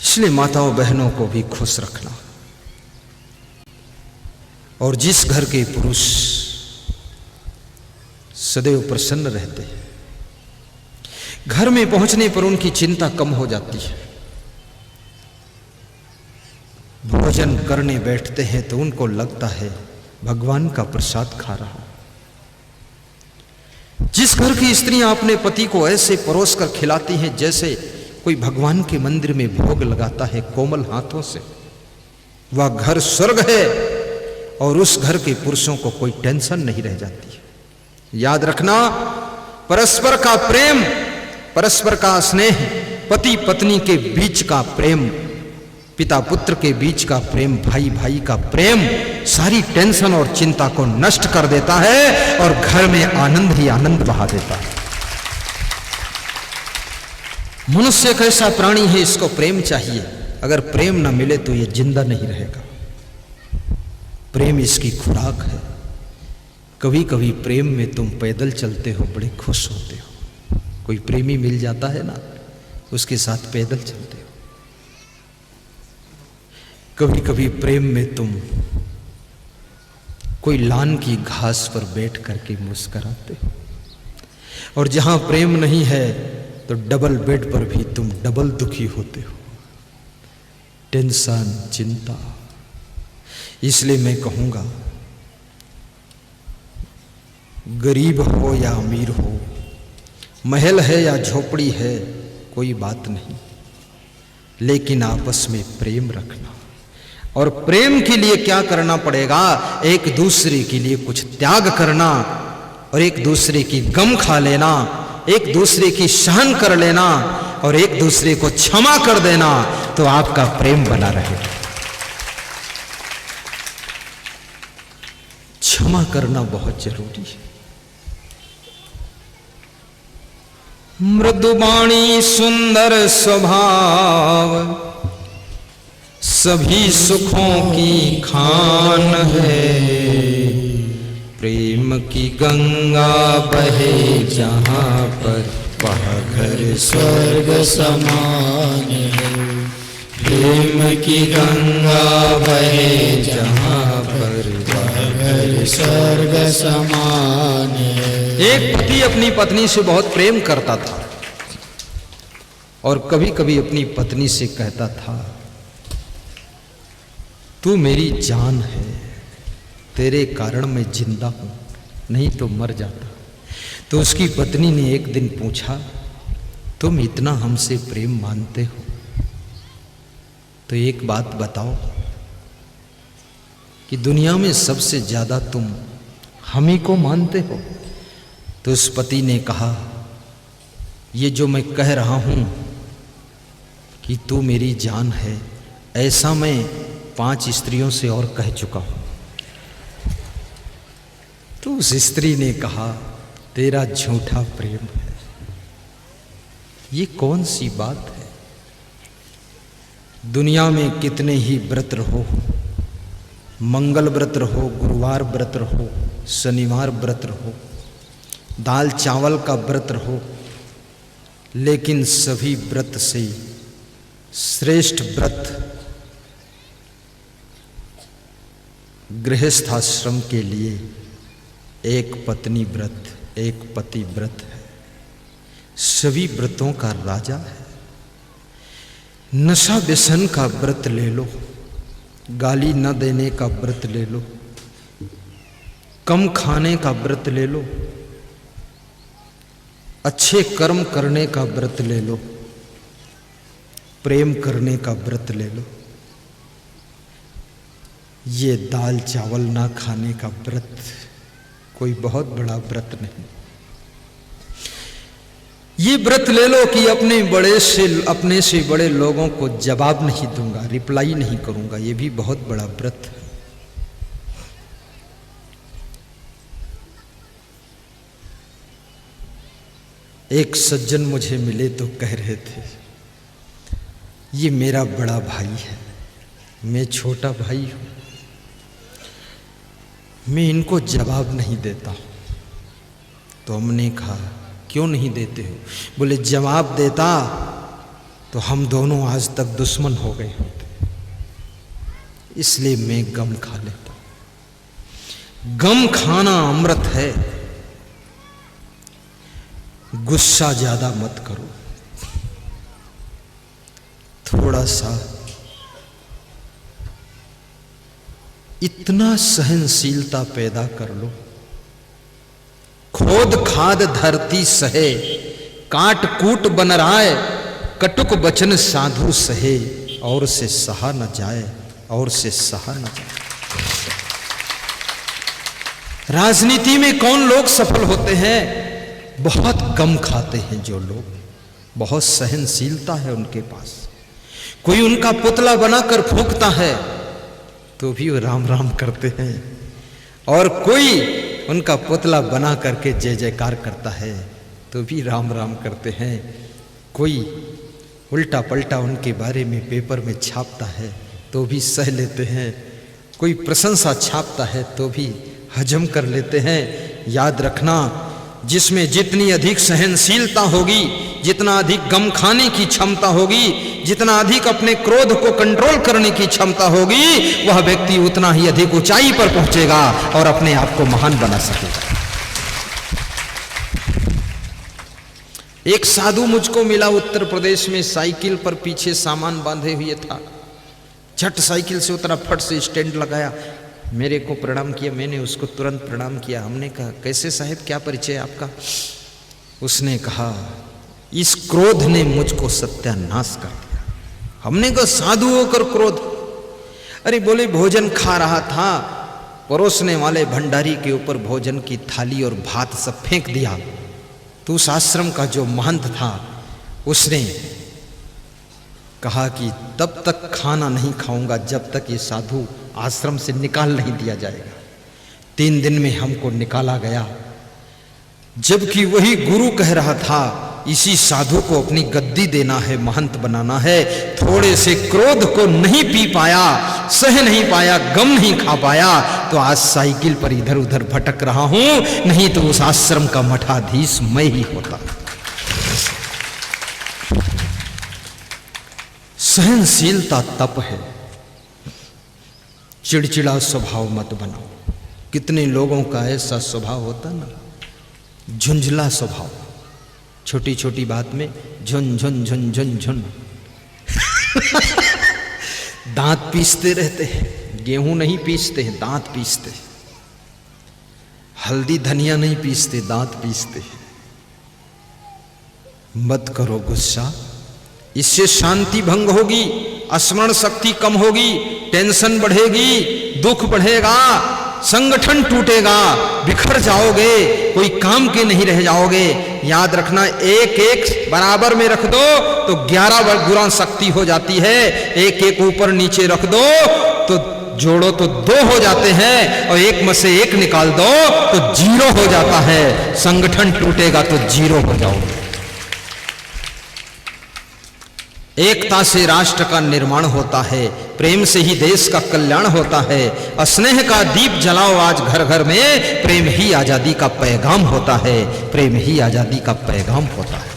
इसलिए माताओं बहनों को भी खुश रखना। और जिस घर के पुरुष सदैव प्रसन्न रहते हैं, घर में पहुंचने पर उनकी चिंता कम हो जाती है। भोजन करने बैठते हैं तो उनको लगता है भगवान का प्रसाद खा रहा हूं। जिस घर की स्त्रियां अपने पति को ऐसे परोस कर खिलाती हैं जैसे कोई भगवान के मंदिर में भोग लगाता है कोमल हाथों से, वह घर स्वर्ग है और उस घर के पुरुषों को कोई टेंशन नहीं रह जाती है। याद रखना, परस्पर का प्रेम, परस्पर का स्नेह, पति पत्नी के बीच का प्रेम, पिता पुत्र के बीच का प्रेम, भाई भाई का प्रेम सारी टेंशन और चिंता को नष्ट कर देता है और घर में आनंद ही आनंद बहा देता है। मनुष्य एक ऐसा प्राणी है, इसको प्रेम चाहिए। अगर प्रेम न मिले तो ये जिंदा नहीं रहेगा। प्रेम इसकी खुराक है। कभी कभी प्रेम में तुम पैदल चलते हो, बड़े खुश होते हो। कोई प्रेमी मिल जाता है ना, उसके साथ पैदल चलते हो। कभी कभी प्रेम में तुम कोई लान की घास पर बैठ करके मुस्कुराते हो। और जहां प्रेम नहीं है तो डबल बेड पर भी तुम डबल दुखी होते हो। टेंशन, चिंता। इसलिए मैं कहूंगा, गरीब हो या अमीर हो, महल है या झोपड़ी है, कोई बात नहीं, लेकिन आपस में प्रेम रखना। और प्रेम के लिए क्या करना पड़ेगा? एक दूसरे के लिए कुछ त्याग करना और एक दूसरे की गम खा लेना, एक दूसरे की सहन कर लेना और एक दूसरे को क्षमा कर देना, तो आपका प्रेम बना रहेगा। क्षमा करना बहुत जरूरी है। मृदुवाणी सुंदर स्वभाव सभी सुखों की खान है। प्रेम की गंगा बहे जहाँ पर वह घर स्वर्ग समान है। प्रेम की गंगा बहे जहाँ पर वह घर स्वर्ग समान है। एक पति अपनी पत्नी से बहुत प्रेम करता था और कभी कभी अपनी पत्नी से कहता था, तू मेरी जान है, तेरे कारण मैं जिंदा हूं, नहीं तो मर जाता। तो उसकी पत्नी ने एक दिन पूछा, तुम इतना हमसे प्रेम मानते हो तो एक बात बताओ कि दुनिया में सबसे ज्यादा तुम हम ही को मानते हो? तो उस पति ने कहा, ये जो मैं कह रहा हूं कि तू मेरी जान है, ऐसा मैं 5 स्त्रियों से और कह चुका हूं। तो उस स्त्री ने कहा, तेरा झूठा प्रेम है। ये कौन सी बात है? दुनिया में कितने ही व्रत रहो, मंगल व्रत रहो, गुरुवार व्रत रहो, शनिवार व्रत रहो, दाल चावल का व्रत रहो, लेकिन सभी व्रत से श्रेष्ठ व्रत गृहस्थाश्रम के लिए एक पत्नी व्रत, एक पति व्रत है। सभी व्रतों का राजा है। नशा व्यसन का व्रत ले लो, गाली न देने का व्रत ले लो, कम खाने का व्रत ले लो, अच्छे कर्म करने का व्रत ले लो, प्रेम करने का व्रत ले लो। ये दाल चावल ना खाने का व्रत कोई बहुत बड़ा व्रत नहीं। ये व्रत ले लो कि अपने से बड़े लोगों को जवाब नहीं दूंगा, रिप्लाई नहीं करूंगा, ये भी बहुत बड़ा व्रत है। एक सज्जन मुझे मिले तो कह रहे थे, ये मेरा बड़ा भाई है, मैं छोटा भाई हूं, मैं इनको जवाब नहीं देता। तो हमने कहा, क्यों नहीं देते हो? बोले, जवाब देता तो हम दोनों आज तक दुश्मन हो गए होते। इसलिए मैं गम खा लेता हूं। गम खाना अमृत है। गुस्सा ज्यादा मत करो, थोड़ा सा इतना सहनशीलता पैदा कर लो। खोद खाद धरती सहे, काट कूट बन राय, कटुक बचन साधु सहे, और से सहा न जाए, और से सहा न जाए। राजनीति में कौन लोग सफल होते हैं? बहुत गम खाते हैं जो लोग, बहुत सहनशीलता है उनके पास। कोई उनका पुतला बनाकर फूंकता है तो भी वो राम राम करते हैं, और कोई उनका पुतला बना करके जय जयकार करता है तो भी राम राम करते हैं। कोई उल्टा पलटा उनके बारे में पेपर में छापता है तो भी सह लेते हैं। कोई प्रशंसा छापता है तो भी हजम कर लेते हैं। याद रखना, जिसमें जितनी अधिक सहनशीलता होगी, जितना अधिक गम खाने की क्षमता होगी, जितना अधिक अपने क्रोध को कंट्रोल करने की क्षमता होगी, वह व्यक्ति उतना ही अधिक ऊंचाई पर पहुंचेगा और अपने आप को महान बना सकेगा। एक साधु मुझको मिला उत्तर प्रदेश में, साइकिल पर पीछे सामान बांधे हुए था। झट साइकिल से उतरा, फट से स्टैंड लगाया, मेरे को प्रणाम किया। मैंने उसको तुरंत प्रणाम किया। हमने कहा, कैसे साहब, क्या परिचय आपका? उसने कहा, इस क्रोध ने मुझको सत्यानाश कर दिया। हमने कहा, साधु होकर क्रोध? अरे बोले, भोजन खा रहा था, परोसने वाले भंडारी के ऊपर भोजन की थाली और भात सब फेंक दिया। तो उस आश्रम का जो महंत था उसने कहा कि तब तक खाना नहीं खाऊंगा जब तक ये साधु आश्रम से निकाल नहीं दिया जाएगा। 3 दिन में हमको निकाला गया, जबकि वही गुरु कह रहा था इसी साधु को अपनी गद्दी देना है, महंत बनाना है। थोड़े से क्रोध को नहीं पी पाया, सह नहीं पाया, गम नहीं खा पाया, तो आज साइकिल पर इधर उधर भटक रहा हूं, नहीं तो उस आश्रम का मठाधीश मैं ही होता। सहनशीलता तप है। चिड़चिड़ा स्वभाव मत बनाओ। कितने लोगों का ऐसा स्वभाव होता ना, झुंझला स्वभाव, छोटी छोटी बात में झुन झुन झुन झुन झुन दांत पीसते रहते हैं। गेहूं नहीं पीसते हैं, दांत पीसते हैं। हल्दी धनिया नहीं पीसते, दांत पीसते हैं। मत करो गुस्सा, इससे शांति भंग होगी, स्मरण शक्ति कम होगी, टेंशन बढ़ेगी, दुख बढ़ेगा, संगठन टूटेगा, बिखर जाओगे, कोई काम के नहीं रह जाओगे। याद रखना, एक एक बराबर में रख दो तो 11 गुना शक्ति हो जाती है। एक एक ऊपर नीचे रख दो तो जोड़ो तो 2 हो जाते हैं, और एक में से एक निकाल दो तो 0 हो जाता है। संगठन टूटेगा तो 0 हो जाओगे। एकता से राष्ट्र का निर्माण होता है, प्रेम से ही देश का कल्याण होता है। स्नेह का दीप जलाओ आज घर घर में, प्रेम ही आजादी का पैगाम होता है, प्रेम ही आजादी का पैगाम होता है।